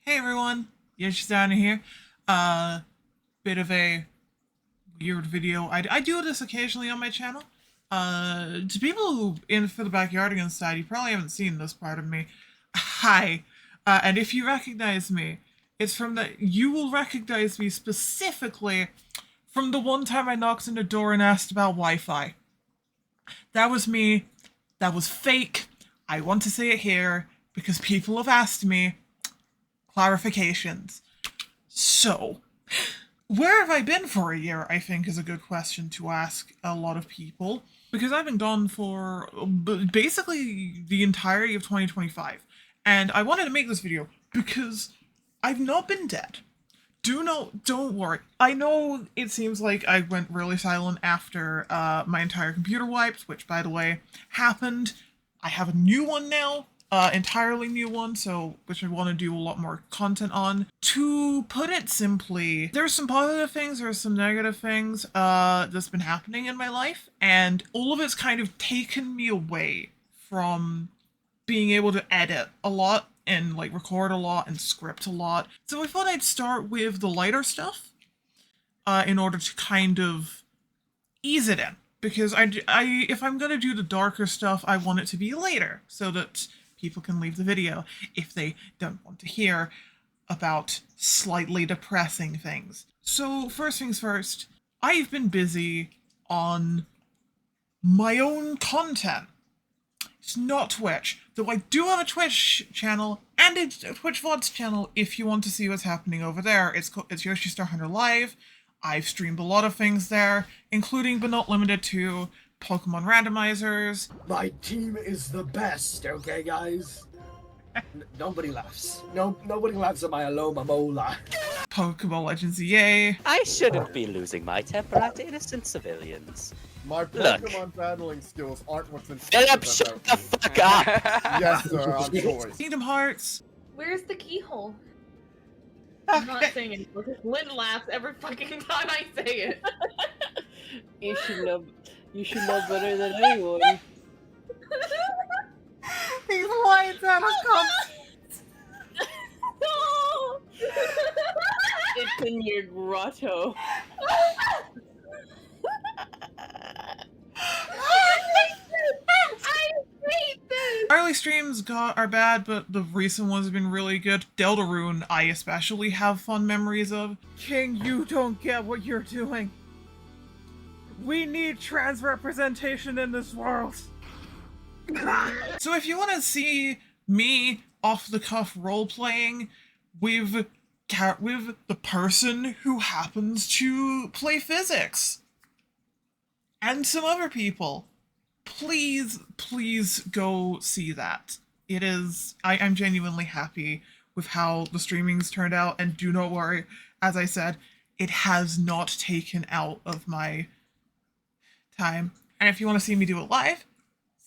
Hey everyone, Yoshi down here. Bit of a weird video. I do this occasionally on my channel. To people who in for the backyardigans side, you probably haven't seen this part of me. Hi, and if you recognize me, it's from you will recognize me specifically from the one time I knocked on the door and asked about Wi-Fi. That was me. That was fake. I want to say it here because people have asked me clarifications. So, where have I been for a year, I think is a good question to ask a lot of people. Because I've been gone for basically the entirety of 2025. And I wanted to make this video because I've not been dead. Don't worry. I know it seems like I went really silent after my entire computer wiped, which by the way, happened. I have a new one now. Entirely new one, which I want to do a lot more content on. To put it simply, there's some positive things, there's some negative things that's been happening in my life, and all of it's kind of taken me away from being able to edit a lot and like record a lot and script a lot. So I thought I'd start with the lighter stuff in order to kind of ease it in. Because if I'm gonna do the darker stuff, I want it to be later so that people can leave the video if they don't want to hear about slightly depressing things. So first things first, I've been busy on my own content. It's not Twitch, though I do have a Twitch channel and a Twitch VODs channel if you want to see what's happening over there. It's Yoshi Star Hunter Live. I've streamed a lot of things there, including but not limited to Pokemon randomizers. My team is the best, okay, guys? Nobody laughs. Nobody laughs at my Aloma Mola. Pokemon Legends EA. I shouldn't be losing my temper at innocent civilians. My Pokemon battling skills aren't what's in Philip, shut the fuck up! Yes, sir, on choice. Kingdom Hearts. Where's the keyhole? Okay. I'm not saying it because Lynn laughs every fucking time I say it. You should know better than anyone. These lights out of context. No! It's in your grotto. I hate this! Early streams are bad, but the recent ones have been really good. Deltarune, I especially have fond memories of. King, you don't get what you're doing. We need trans representation in this world. So if you want to see me off-the-cuff role-playing with the person who happens to play physics, and some other people, please go see that. I'm genuinely happy with how the streamings turned out, and do not worry, as I said, it has not taken out of my time. And if you want to see me do it live,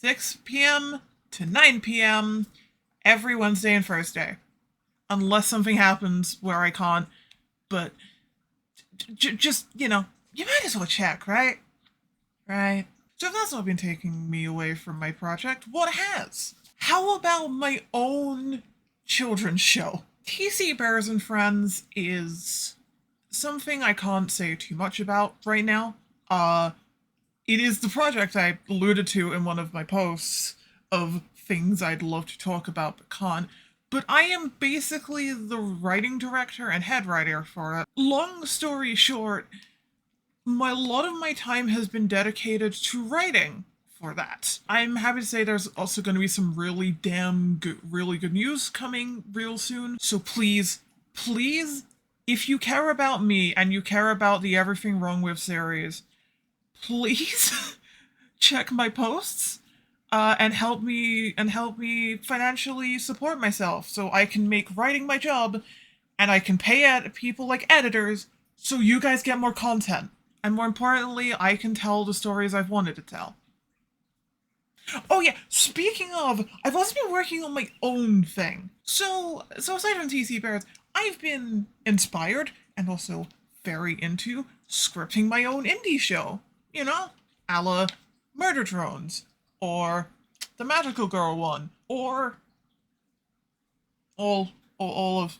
6 p.m. to 9 p.m. every Wednesday and Thursday. Unless something happens where I can't, but just, you know, you might as well check, right? Right? So if that's not been taking me away from my project, what has? How about my own children's show? TC Bears and Friends is something I can't say too much about right now. It is the project I alluded to in one of my posts of things I'd love to talk about but can't. But I am basically the writing director and head writer for it. Long story short, a lot of my time has been dedicated to writing for that. I'm happy to say there's also going to be some really good news coming real soon. So please, if you care about me and you care about the Everything Wrong With series, please check my posts and help me financially support myself so I can make writing my job and I can pay people like editors so you guys get more content. And more importantly, I can tell the stories I've wanted to tell. Oh yeah, speaking of, I've also been working on my own thing. So aside from TC Bears, I've been inspired and also very into scripting my own indie show. You know, a la Murder Drones, or the Magical Girl one, or all of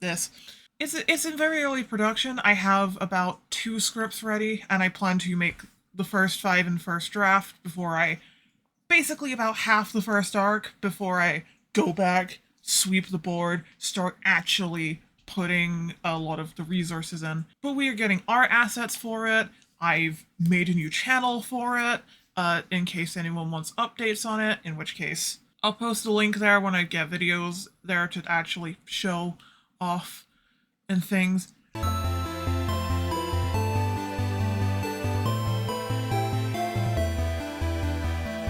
this. It's in very early production. I have about 2 scripts ready, and I plan to make the first 5 in first draft before I, basically about half the first arc, before I go back, sweep the board, start actually putting a lot of the resources in. But we are getting art assets for it. I've made a new channel for it, in case anyone wants updates on it, in which case I'll post a link there when I get videos there to actually show off and things.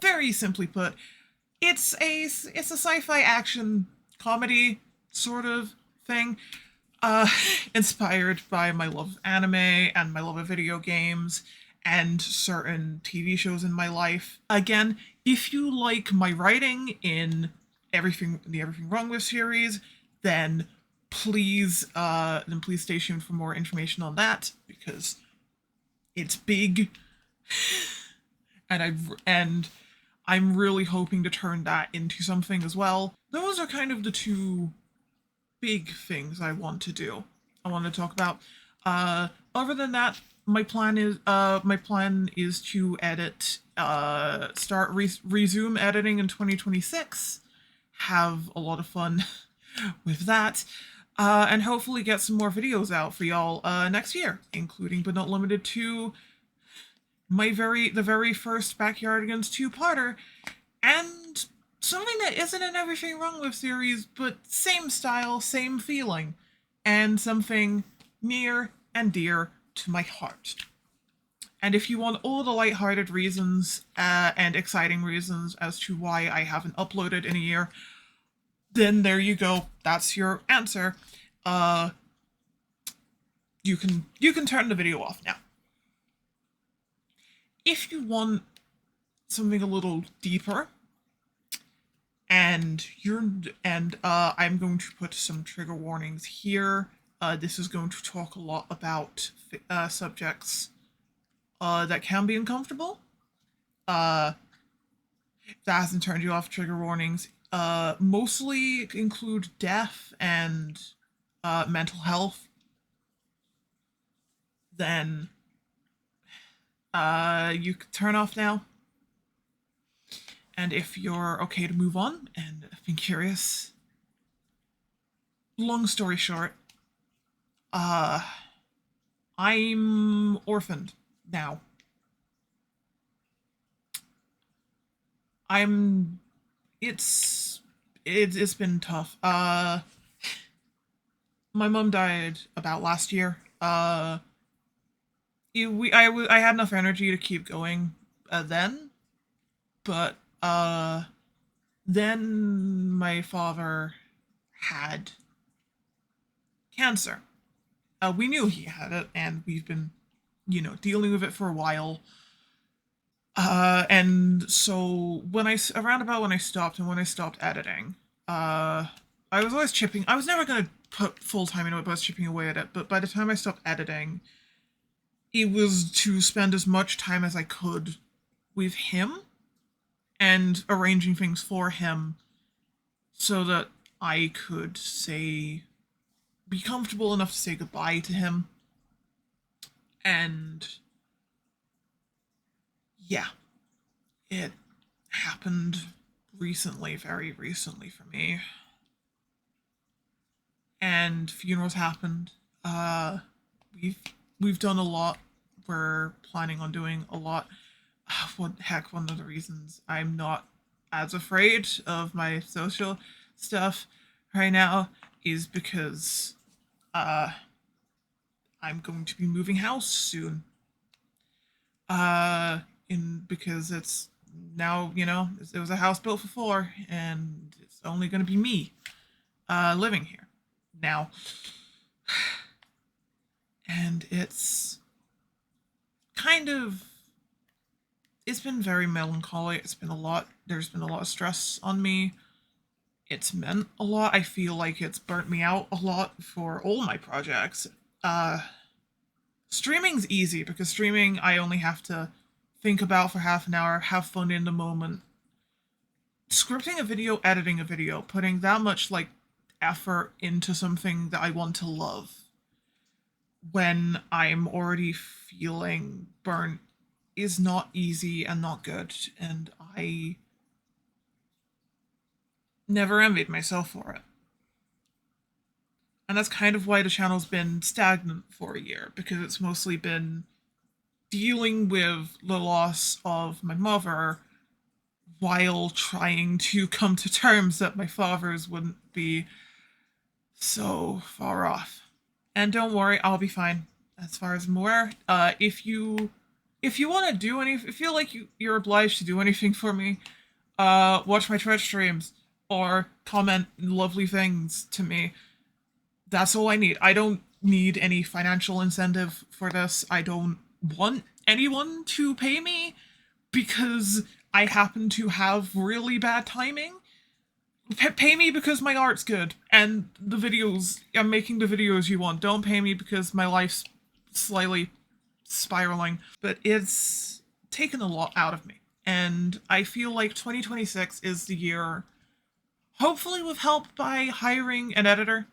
Very simply put, it's a sci-fi action comedy sort of thing, inspired by my love of anime and my love of video games and certain TV shows in my life. Again, if you like my writing in the Everything Wrong With series, then please stay tuned for more information on that, because it's big, and I'm really hoping to turn that into something as well. Those are kind of the 2 big things I want to do. I want to talk about. Other than that, my plan is to edit, resume editing in 2026. Have a lot of fun with that. And hopefully get some more videos out for y'all next year, including but not limited to the very first Backyardigans 2-parter, and something that isn't an Everything Wrong With series, but same style, same feeling, and something near and dear to my heart. And if you want all the lighthearted reasons and exciting reasons as to why I haven't uploaded in a year, then there you go. That's your answer. You can turn the video off now. If you want something a little deeper, and I'm going to put some trigger warnings here. This is going to talk a lot about subjects that can be uncomfortable. If that hasn't turned you off, trigger warnings mostly include death and mental health. Then you can turn off now. And if you're okay to move on and have been curious, long story short, I'm orphaned now. It's been tough. My mom died about last year. I had enough energy to keep going then, but then my father had cancer. We knew he had it, and we've been, dealing with it for a while. And so when I stopped editing, I was always chipping. I was never gonna put full time into it, but I was chipping away at it. But by the time I stopped editing, it was to spend as much time as I could with him and arranging things for him so that I could be comfortable enough to say goodbye to him. And yeah, it happened recently, very recently for me. And funerals happened. We've done a lot. We're planning on doing a lot. One of the reasons I'm not as afraid of my social stuff right now is because I'm going to be moving house soon. Because it's now, it was a house built for 4, and it's only going to be me living here now. And it's been very melancholy. There's been a lot of stress on me. It's meant a lot. I feel like it's burnt me out a lot for all my projects. Streaming's easy, because streaming I only have to think about for half an hour, have fun in the moment. Scripting a video, editing a video, putting that much effort into something that I want to love when I'm already feeling burnt is not easy and not good, and I never envied myself for it. And that's kind of why the channel's been stagnant for a year, because it's mostly been dealing with the loss of my mother while trying to come to terms that my father's wouldn't be so far off. And don't worry, I'll be fine, as far as I'm aware. If you want to do anything, feel like you're obliged to do anything for me, watch my Twitch streams or comment lovely things to me. That's all I need. I don't need any financial incentive for this. I don't want anyone to pay me because I happen to have really bad timing. Pay me because my art's good and the videos, I'm making the videos you want. Don't pay me because my life's slightly spiraling. But it's taken a lot out of me. And I feel like 2026 is the year, hopefully with help by hiring an editor.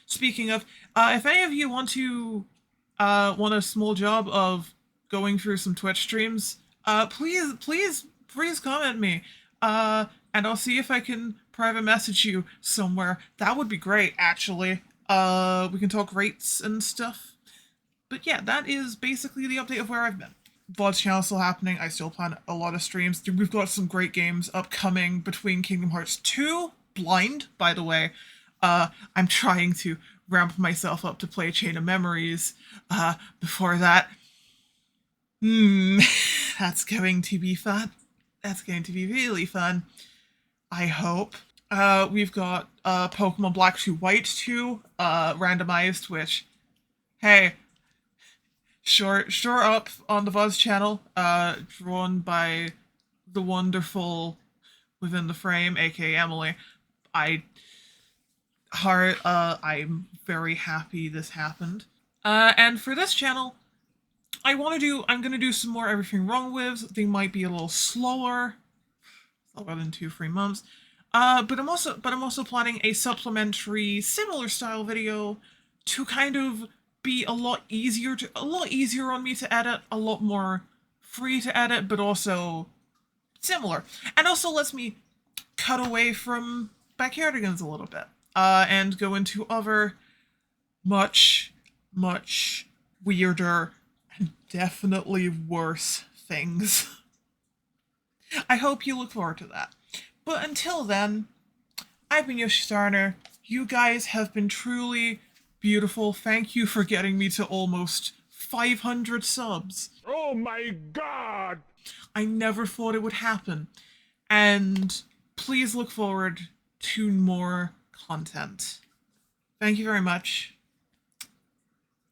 Speaking of, if any of you want want a small job of going through some Twitch streams, please comment me. And I'll see if I can private message you somewhere. That would be great, actually. We can talk rates and stuff. But yeah, that is basically the update of where I've been. VODs Channel still happening. I still plan a lot of streams. We've got some great games upcoming between Kingdom Hearts 2, Blind, by the way. I'm trying to ramp myself up to play Chain of Memories. Before that, that's going to be fun. That's going to be really fun. I hope. We've got Pokemon Black 2 White 2 randomized, which, hey, sure up on the VODs channel, drawn by the wonderful Within the Frame, aka Emily. I'm very happy this happened. And for this channel, I'm gonna do some more Everything Wrong With. They might be a little slower than 2-3 months. But I'm also planning a supplementary similar style video to kind of be a lot easier on me to edit, a lot more free to edit, but also similar. And also lets me cut away from Backyardigans a little bit. And go into other much weirder and definitely worse things. I hope you look forward to that. But until then, I've been Yoshi Starner. You guys have been truly beautiful. Thank you for getting me to almost 500 subs. Oh my god! I never thought it would happen. And please look forward to more content. Thank you very much.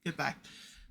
Goodbye.